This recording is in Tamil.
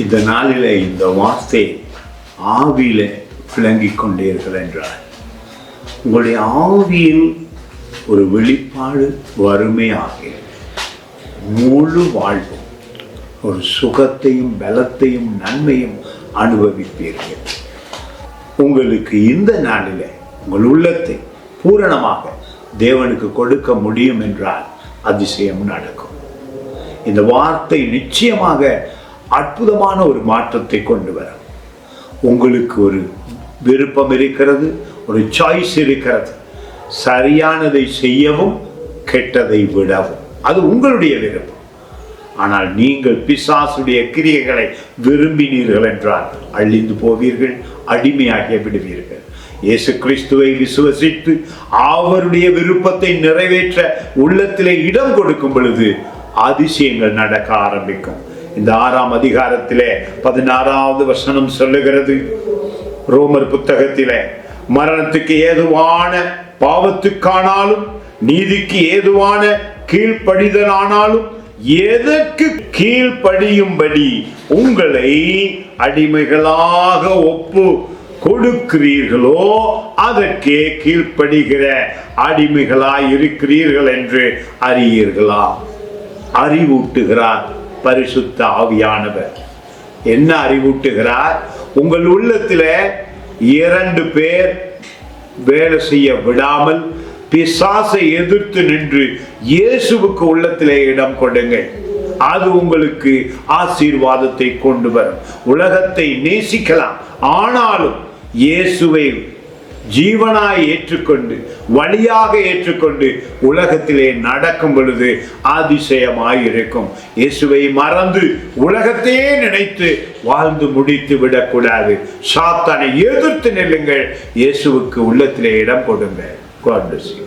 இந்த நாளில் இந்த வார்த்தை ஆவியில விளங்கிக் கொண்டீர்கள் என்றால் உங்களுடைய ஆவியில் ஒரு வெளிப்பாடு வறுமையாக முழு வாழ்வும் ஒரு சுகத்தையும் பலத்தையும் நன்மையும் அனுபவிப்பீர்கள். உங்களுக்கு இந்த நாளில் உங்கள் உள்ளத்தை பூரணமாக தேவனுக்கு கொடுக்க முடியும் என்றால் அதிசயம் நடக்கும். இந்த வார்த்தை நிச்சயமாக அற்புதமான ஒரு மாற்றத்தை கொண்டு வரும். உங்களுக்கு ஒரு விருப்பம் இருக்கிறது, ஒரு சாய்ஸ் இருக்கிறது. சரியானதை செய்யவும் கெட்டதை விடவும் அது உங்களுடைய விருப்பம். ஆனால் நீங்கள் பிசாசுடைய கிரியைகளை விரும்பினீர்கள் என்றால் அழிந்து போவீர்கள், அடிமையாகி விடுவீர்கள். இயேசு கிறிஸ்துவை விசுவசித்து அவருடைய விருப்பத்தை நிறைவேற்ற உள்ளத்திலே இடம் கொடுக்கும் பொழுது அதிசயங்கள் நடக்க ஆரம்பிக்கும். இந்த 6ஆம் அதிகாரத்திலே 16வது வசனம் சொல்லுகிறது, ரோமர் புத்தகத்திலே, மரணத்துக்கு ஏதுவான பாவத்துக்கானாலும் நீதிக்கு ஏதுவான கீழ்ப்படிதலானாலும் எதற்கு கீழ்ப்படியும்படி உங்களை அடிமைகளாக ஒப்பு கொடுக்கிறீர்களோ அதற்கே கீழ்ப்படுகிற அடிமைகளாய் இருக்கிறீர்கள் என்று அறியீர்களா? அறிவூட்டுகிறார் பரிசுத்த ஆவியானவர். என்ன அறிவூட்டுகிறார்? உங்கள் உள்ளத்தில் 2 பேர் வேலை செய்ய விடாமல் பிசாசை எதிர்த்து நின்று இயேசுவுக்கு உள்ளத்திலே இடம் கொடுங்கள். அது உங்களுக்கு ஆசீர்வாதத்தை கொண்டு வரும். உலகத்தை நேசிக்கலாம், ஆனாலும் இயேசுவை ஜீவனாய் ஏற்றுக்கொண்டு வழியாக ஏற்றுக்கொண்டு உலகத்திலே நடக்கும் பொழுது அதிசயமாய் இருக்கும். இயேசுவை மறந்து உலகத்தையே நினைத்து வாழ்ந்து முடித்து விடக்கூடாது. சாத்தானை எதிர்த்து நில்லுங்கள், இயேசுவுக்கு உள்ளத்திலே இடம் கொடுங்க. God bless you.